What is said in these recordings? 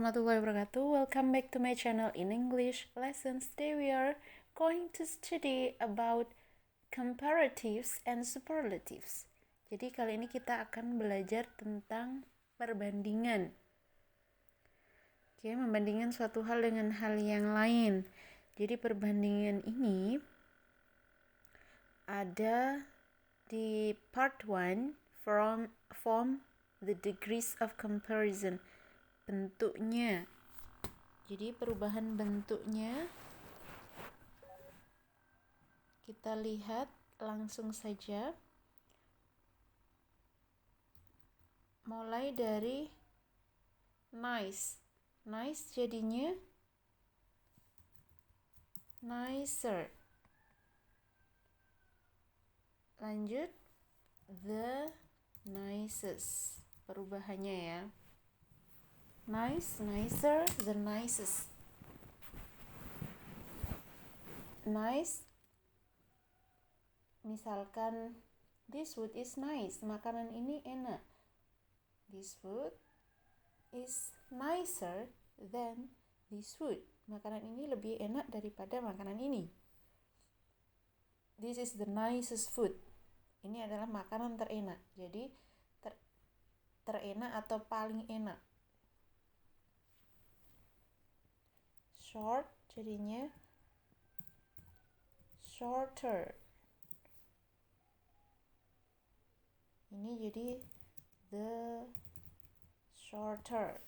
warahmatullahi wabarakatuh. Welcome back to my channel in English lessons. Today we are going to study about comparatives and superlatives. Jadi kali ini kita akan belajar tentang perbandingan. Oke, membandingkan suatu hal dengan hal yang lain. Jadi perbandingan ini ada di part 1 from the degrees of comparison. Bentuknya, jadi perubahan bentuknya kita lihat langsung saja, mulai dari nice jadinya nicer, lanjut the nicest, perubahannya ya, nice, nicer, the nicest. Nice, misalkan this food is nice, makanan ini enak. This food is nicer than this food, makanan ini lebih enak daripada makanan ini. This is the nicest food, ini adalah makanan terenak. Jadi terenak atau paling enak. Short jadinya shorter. Ini jadi the shorter.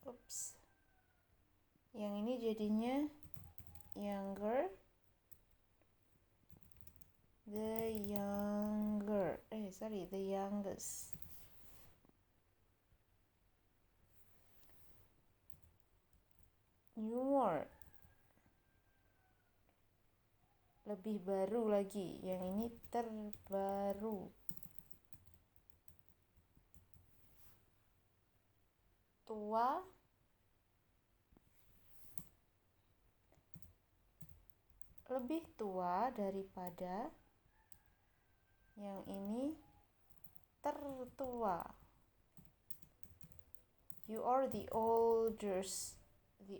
Oops. Yang ini jadinya younger. The youngest. Newer, lebih baru lagi. Yang ini terbaru. Tua, lebih tua daripada. Yang ini tertua. You are the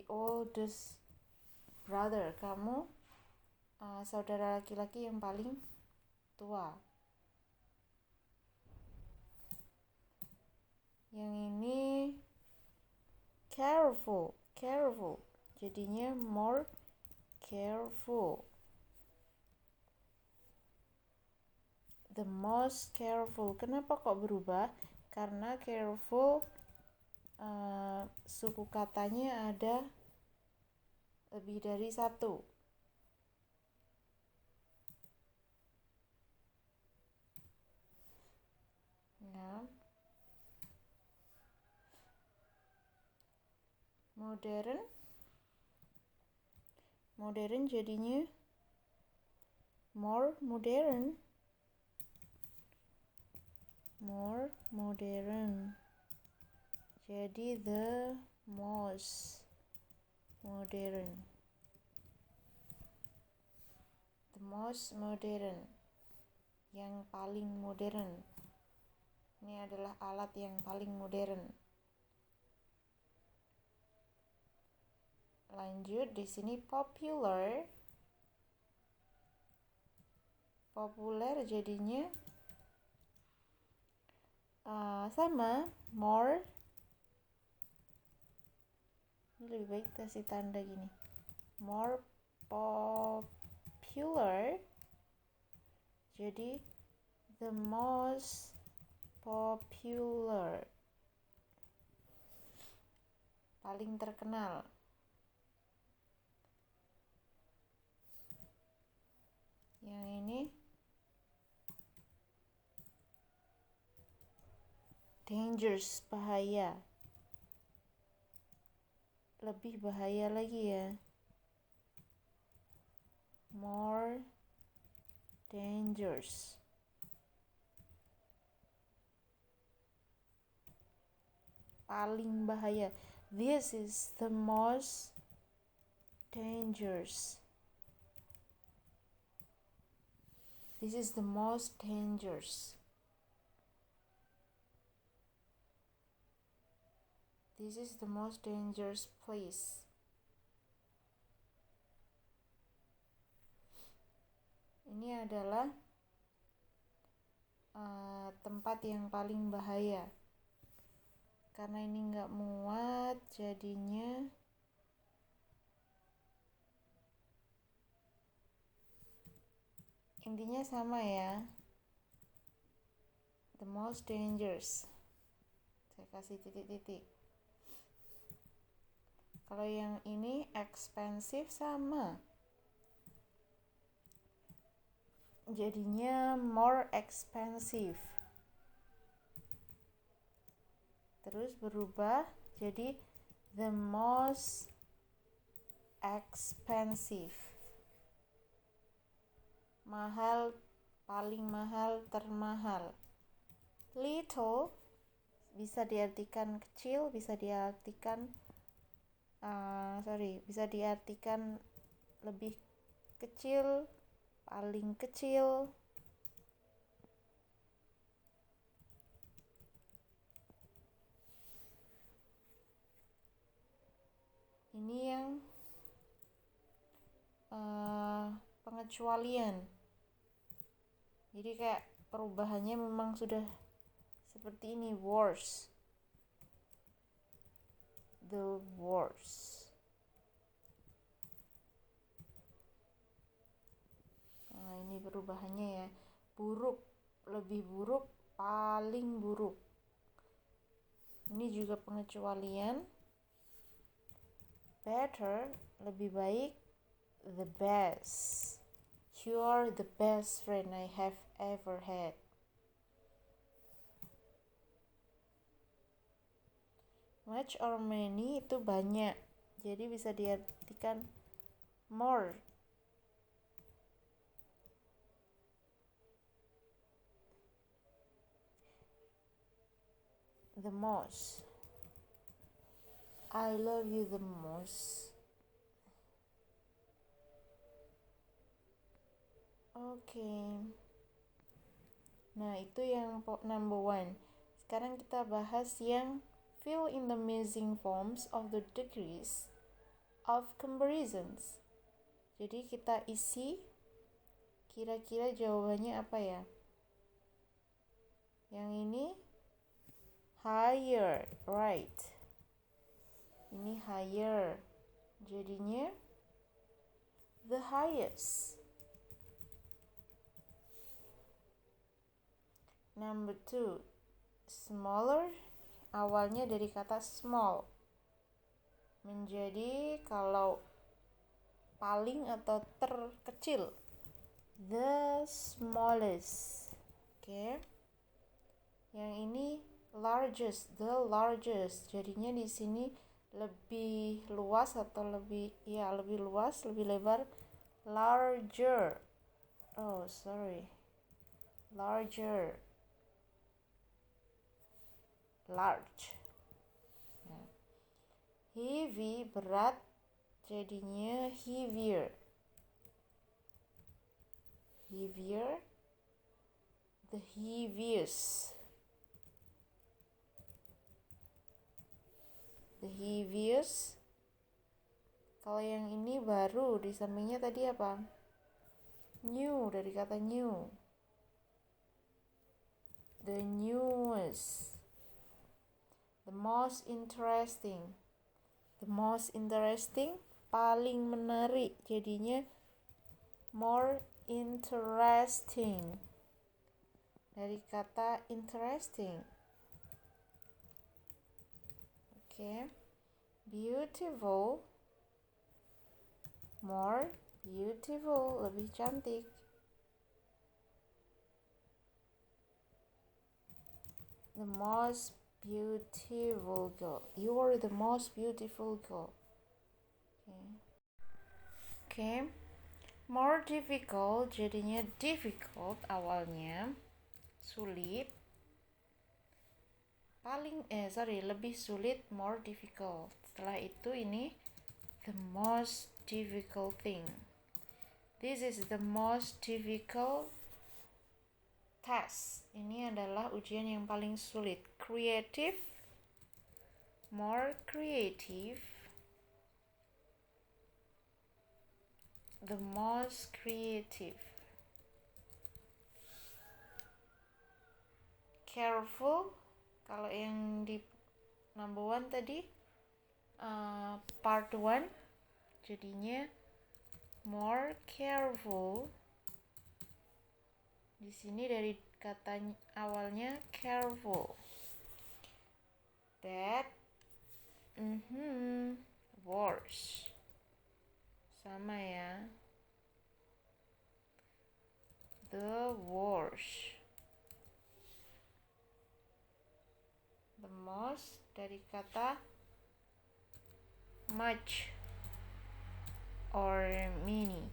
oldest brother. Kamu saudara laki-laki yang paling tua. Yang ini careful, jadinya more careful. The most careful. Kenapa kok berubah? Karena careful suku katanya ada lebih dari satu. Ya. Modern jadinya more modern. Jadi the most modern. Yang paling modern. Ini adalah alat yang paling modern. Lanjut di sini popular. Populer jadinya sama, more. Ini lebih baik kasih tanda gini. More popular. Jadi the most popular. Paling terkenal. Yang ini dangerous, bahaya. Lebih bahaya lagi ya. More dangerous. Paling bahaya. This is the most dangerous. This is the most dangerous. This is the most dangerous place. Ini adalah tempat yang paling bahaya. Karena ini nggak muat, jadinya intinya sama ya. The most dangerous. Saya kasih titik-titik. Kalau yang ini expensive sama. Jadinya more expensive. Terus berubah jadi the most expensive. Mahal, paling mahal, termahal. Little bisa diartikan kecil, bisa diartikan bisa diartikan lebih kecil, paling kecil. Ini yang pengecualian. Jadi kayak perubahannya memang sudah seperti ini, worse. The worst. Nah, ini perubahannya ya. Buruk, lebih buruk, paling buruk. Ini juga pengecualian. Better, lebih baik. The best. You are the best friend I have ever had. Much or many itu banyak. Jadi bisa diartikan more. The most. I love you the most. Oke. Nah, itu yang number 1. Sekarang kita bahas yang fill in the missing forms of the degrees of comparisons. Jadi kita isi kira-kira jawabannya apa ya? Yang ini higher, right? Ini higher. Jadinya the highest. Number 2, smaller, awalnya dari kata small. Menjadi kalau paling atau terkecil, the smallest. Oke. Yang ini largest, the largest. Jadinya di sini lebih luas atau lebih luas, lebih lebar, larger. Larger. Large. Nah. Heavy, berat, jadinya heavier. Heavier, the heaviest. The heaviest. Kalau yang ini baru, di sampingnya tadi apa? New, dari kata new. The newest. The most interesting. The most interesting, paling menarik. Jadinya more interesting. Dari kata interesting. Oke. Beautiful. More beautiful, lebih cantik. The most beautiful girl. You are the most beautiful girl. Okay. More difficult, jadinya difficult awalnya. Sulit. Lebih sulit, more difficult. Setelah itu ini the most difficult thing. This is the most difficult test. Ini adalah ujian yang paling sulit. Creative, more creative, the most creative. Careful, kalau yang di number 1 tadi part 1, jadinya more careful. Di sini dari kata awalnya careful. Bad, worse. Sama ya. The worst. The most dari kata much or many.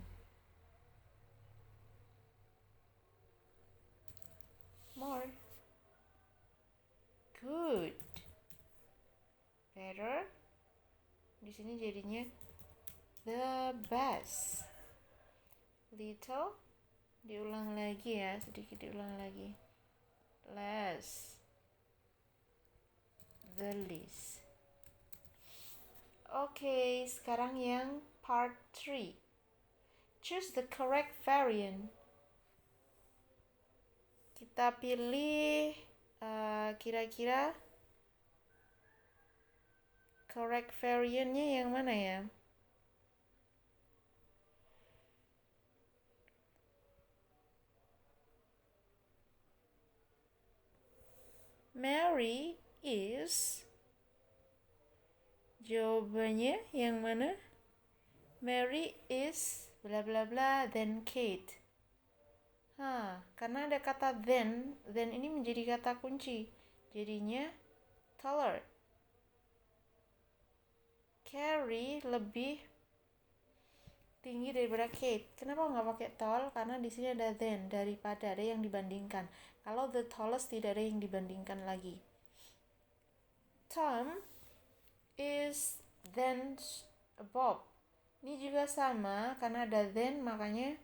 More. Good. Better. Di sini jadinya the best. Little. Diulang lagi ya, sedikit diulang lagi. Less. The least. Oke, sekarang yang part 3. Choose the correct variant. Kita pilih kira-kira correct variantnya yang mana ya? Mary is. Jawabannya yang mana? Mary is bla bla bla then Kate. Karena ada kata then ini menjadi kata kunci. Jadinya taller. Carrie lebih tinggi daripada Kate. Kenapa nggak pakai tall? Karena di sini ada then, daripada, ada yang dibandingkan. Kalau the tallest tidak ada yang dibandingkan lagi. Tom is then Bob. Ini juga sama, karena ada then makanya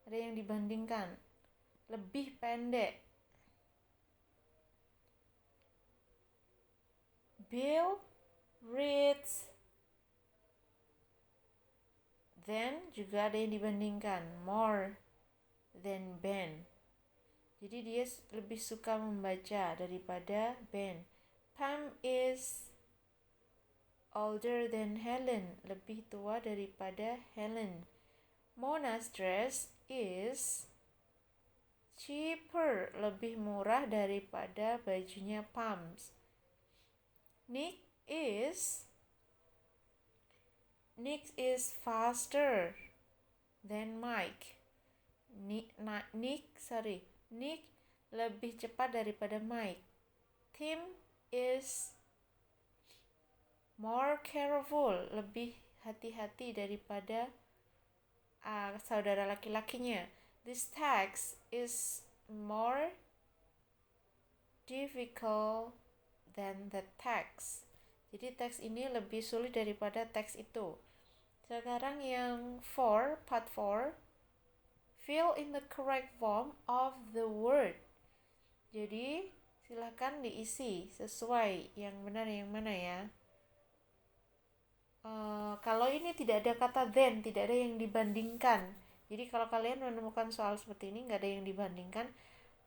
ada yang dibandingkan. Lebih pendek. Bill reads then juga ada yang dibandingkan. More than Ben. Jadi dia lebih suka membaca daripada Ben. Pam is older than Helen. Lebih tua daripada Helen. Mona's dress is cheaper. Lebih murah daripada bajunya Pam's. Nick is faster than Mike. Nick lebih cepat daripada Mike. Tim is more careful, lebih hati-hati daripada saudara laki-lakinya. This task is more difficult than the text. Jadi teks ini lebih sulit daripada teks itu. Sekarang yang part 4. Fill in the correct form of the word. Jadi silakan diisi sesuai yang benar yang mana ya. Kalau ini tidak ada kata then, tidak ada yang dibandingkan. Jadi kalau kalian menemukan soal seperti ini nggak ada yang dibandingkan,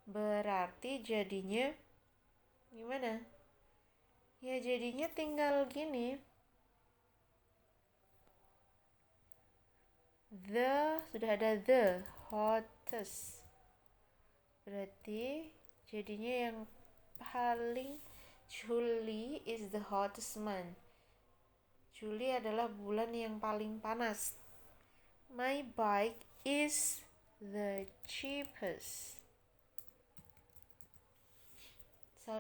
berarti jadinya gimana? Ya jadinya tinggal gini. Sudah ada the hottest. Berarti jadinya yang paling July is the hottest month. Juli adalah bulan yang paling panas. My bike is the cheapest.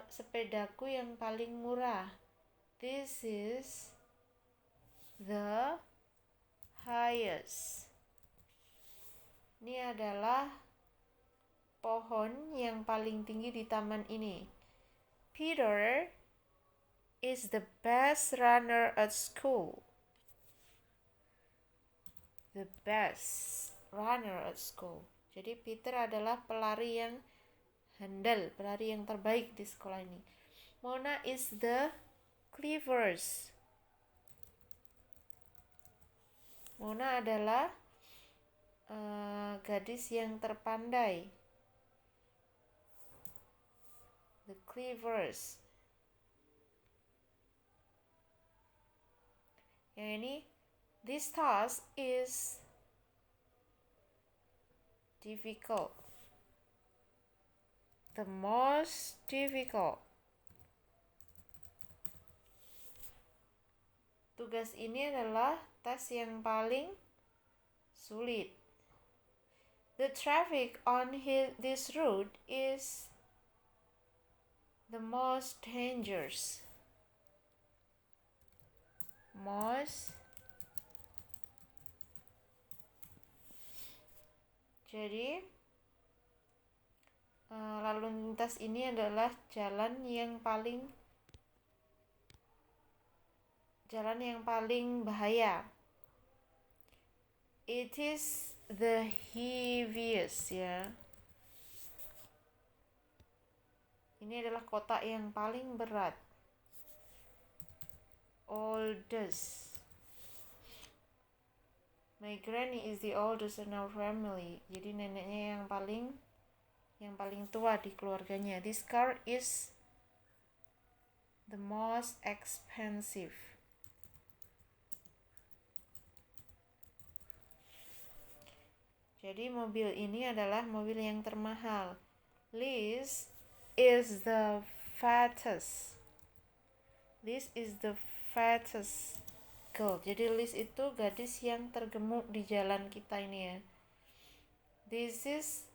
Sepedaku yang paling murah. This is the highest. Ini adalah pohon yang paling tinggi di taman ini. Peter is the best runner at school. The best runner at school. Jadi Peter adalah pelari yang handal, pelari yang terbaik di sekolah ini. Mona is the cleavers. Mona adalah gadis yang terpandai. The cleavers. Yang ini, this task is difficult. The most difficult. Tugas ini adalah tes yang paling sulit. The traffic on this route is the most dangerous. Jadi lalu lintas ini adalah jalan yang paling bahaya. It is the heaviest, ya. Ini adalah kota yang paling berat. Oldest. My granny is the oldest in our family. Jadi neneknya yang paling tua di keluarganya. This car is the most expensive. Jadi mobil ini adalah mobil yang termahal. Liz is the fattest. Liz is the fattest girl. Jadi Liz itu gadis yang tergemuk di jalan kita ini, ya. This is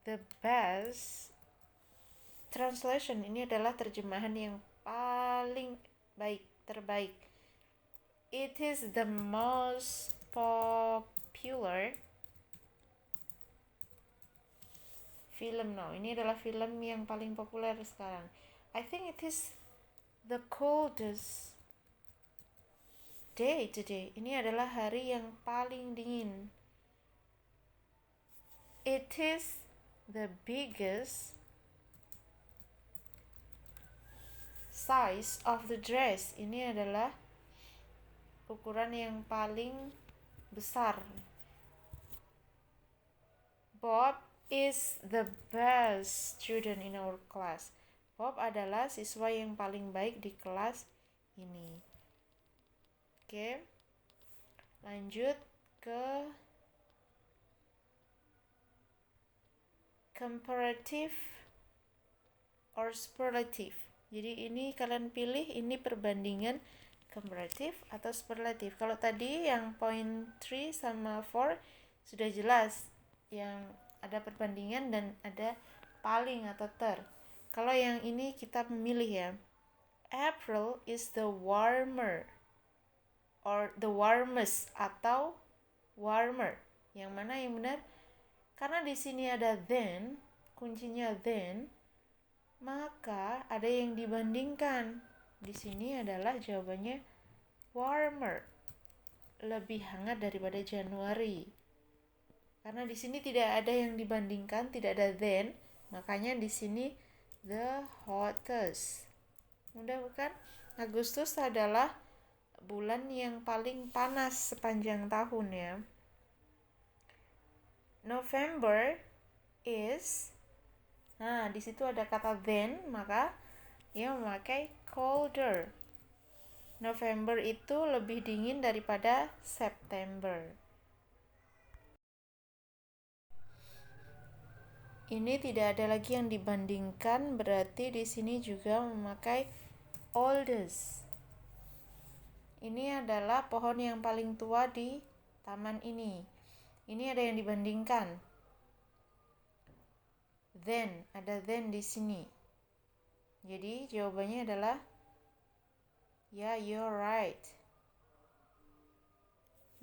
the best translation. Ini adalah terjemahan yang paling terbaik. It is the most popular film now. Ini adalah film yang paling populer sekarang. I think it is the coldest day today. Ini adalah hari yang paling dingin. It is the biggest size of the dress. Ini adalah ukuran yang paling besar. Bob is the best student in our class. Bob adalah siswa yang paling baik di kelas ini. Oke. Lanjut ke comparative or superlative. Jadi ini kalian pilih, ini perbandingan comparative atau superlative. Kalau tadi yang point 3 sama 4 sudah jelas, yang ada perbandingan dan ada paling atau ter. Kalau yang ini kita memilih, ya. April is the warmer or the warmest atau warmer. Yang mana yang benar? Karena di sini ada then, kuncinya then, maka ada yang dibandingkan. Di sini adalah jawabannya warmer, lebih hangat daripada Januari. Karena di sini tidak ada yang dibandingkan, tidak ada then, makanya di sini the hottest. Mudah bukan? Agustus adalah bulan yang paling panas sepanjang tahun, ya. November is, nah di situ ada kata then, maka dia memakai colder. November itu lebih dingin daripada September. Ini tidak ada lagi yang dibandingkan, berarti di sini juga memakai oldest. Ini adalah pohon yang paling tua di taman ini. Ini ada yang dibandingkan. Then, ada then di sini. Jadi jawabannya adalah, yeah, you're right.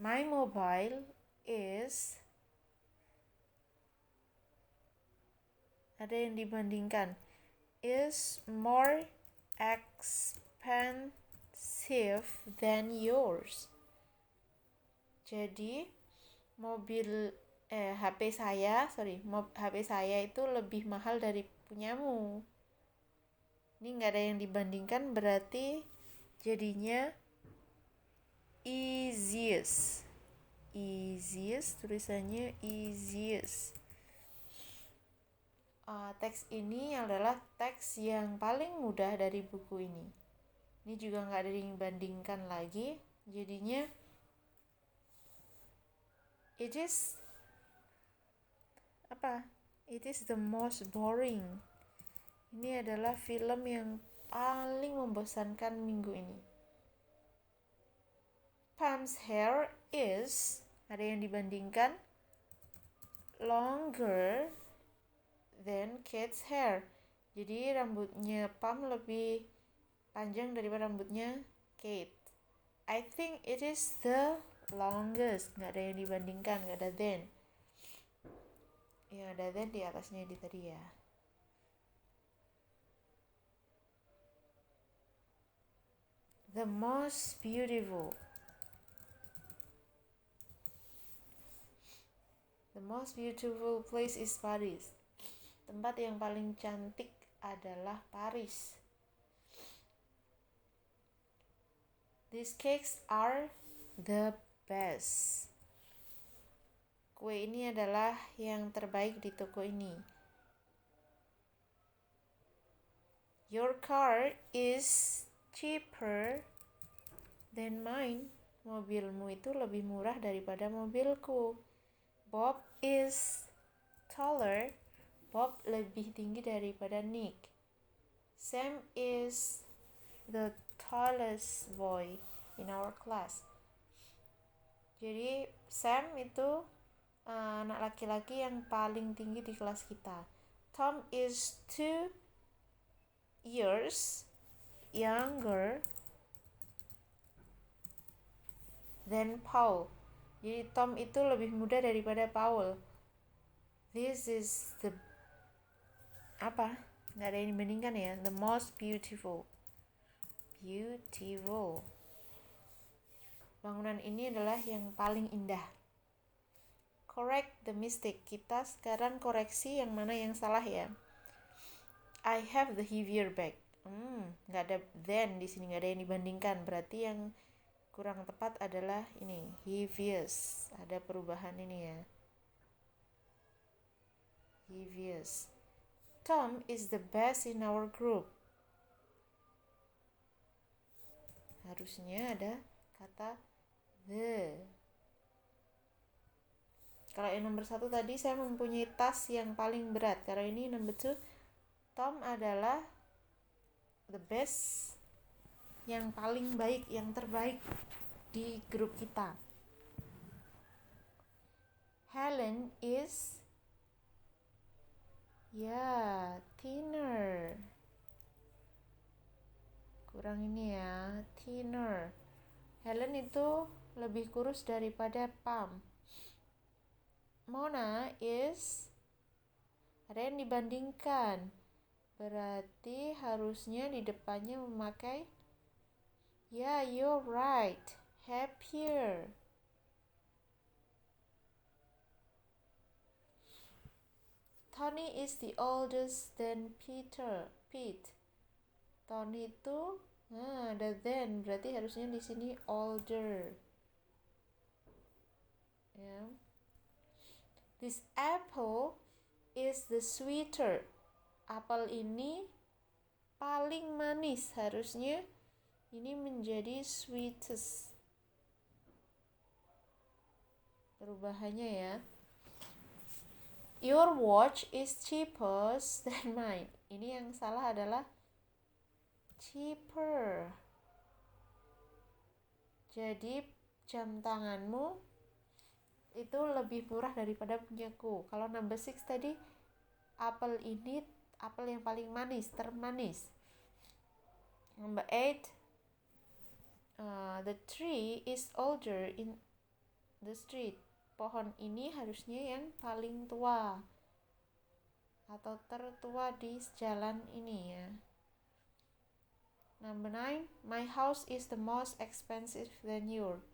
My mobile is, ada yang dibandingkan, is more expensive than yours. Jadi HP saya itu lebih mahal dari punyamu. Ini nggak ada yang dibandingkan, berarti jadinya easiest. Easiest, tulisannya easiest. Teks ini adalah teks yang paling mudah dari buku ini. Ini juga nggak ada yang dibandingkan lagi. Jadinya it is the most boring. Ini adalah film yang paling membosankan minggu ini. Pam's hair is, ada yang dibandingkan, longer than Kate's hair. Jadi rambutnya Pam lebih panjang daripada rambutnya Kate. I think it is the longest. Nggak ada yang dibandingkan, nggak ada then. Yang ada then di atasnya di tadi ya. The most beautiful. The most beautiful place is Paris. Tempat yang paling cantik adalah Paris. These cakes are the best. Kue ini adalah yang terbaik di toko ini. Your car is cheaper than mine. Mobilmu itu lebih murah daripada mobilku. Bob is taller. Bob lebih tinggi daripada Nick. Sam is the tallest boy in our class. Jadi Sam itu anak laki-laki yang paling tinggi di kelas kita. Tom is 2 years younger than Paul. Jadi Tom itu lebih muda daripada Paul. This is the nggak ada yang dibandingkan ya. The most beautiful. Bangunan ini adalah yang paling indah. Correct the mistake. Kita sekarang koreksi yang mana yang salah ya. I have the heavier bag. Nggak ada then di sini, nggak ada yang dibandingkan. Berarti yang kurang tepat adalah ini, heaviest. Ada perubahan ini ya. Heaviest. Tom is the best in our group. Harusnya ada kata the. Kalau yang nomor 1 tadi saya mempunyai tas yang paling berat. Kalau ini nomor 2, Tom adalah the best, yang paling baik, yang terbaik di grup kita. Helen is thinner. Kurang ini ya, thinner. Helen itu lebih kurus daripada Pam. Mona is, ada yang dibandingkan. Berarti harusnya di depannya memakai you're right, happier. Tony is the oldest than Pete. Tony itu ada then, berarti harusnya di sini older. Ya. This apple is the sweeter. Apel ini paling manis, harusnya ini menjadi sweetest. Perubahannya ya. Your watch is cheaper than mine. Ini yang salah adalah cheaper. Jadi jam tanganmu itu lebih murah daripada punyaku. Kalau number 6 tadi, apel ini apel yang paling manis, termanis. Number 8, the tree is older in the street. Pohon ini harusnya yang paling tua atau tertua di jalan ini ya. Number 9, my house is the most expensive than yours.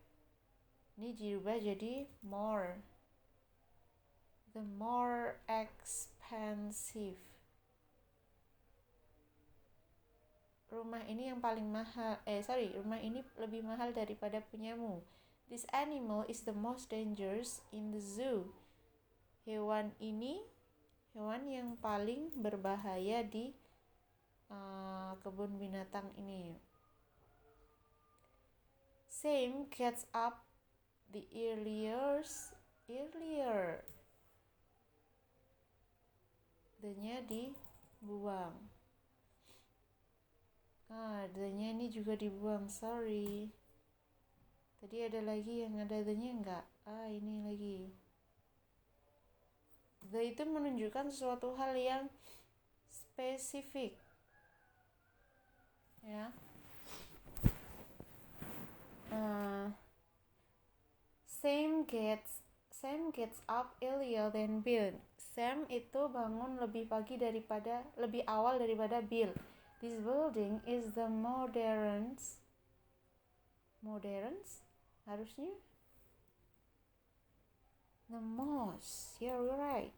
Ini dirubah jadi more. The more expensive. rumah ini yang paling mahal. Rumah ini lebih mahal daripada punyamu. This animal is the most dangerous in the zoo. Hewan ini hewan yang paling berbahaya di kebun binatang ini. Sam gets up the earlier. The-nya dibuang. The-nya ini juga dibuang, sorry. Tadi ada lagi yang ada the-nya enggak? Ini lagi. The itu menunjukkan sesuatu hal yang spesifik. Ya. Sam gets up earlier than Bill. Sam itu bangun lebih awal daripada Bill. This building is the modern's harusnya the most. Yeah, you're right.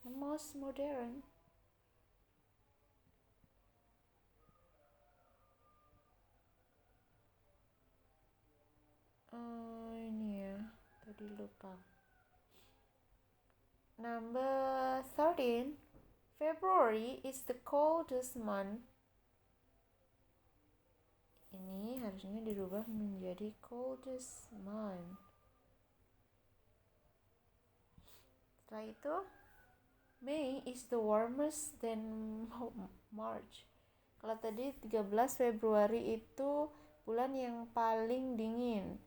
The most modern. Ini ya, tadi lupa. Number 13. February is the coldest month. Ini harusnya dirubah menjadi coldest month. Setelah itu, May is the warmest than March. Kalau tadi 13 Februari itu bulan yang paling dingin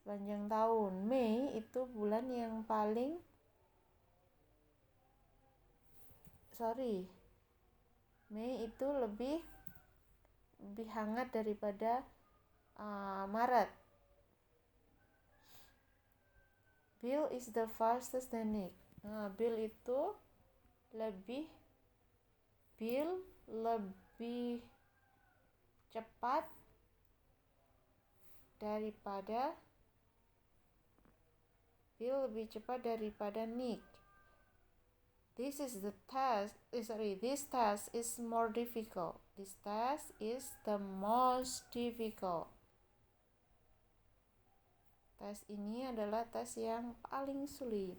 sepanjang tahun. May itu bulan yang paling Mei itu lebih hangat daripada Maret. Bill is the fastest than Nick. Bill itu lebih cepat daripada Nick. This task is more difficult. This task is the most difficult. Tes ini adalah tes yang paling sulit.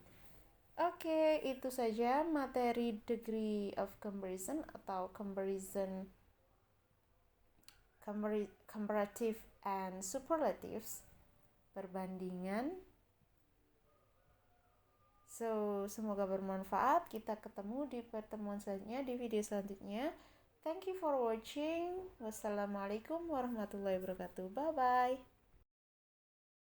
Oke, itu saja materi degree of comparison atau comparative and superlatives, perbandingan. Semoga bermanfaat. Kita ketemu di pertemuan selanjutnya, di video selanjutnya. Thank you for watching. Wassalamualaikum warahmatullahi wabarakatuh. Bye bye.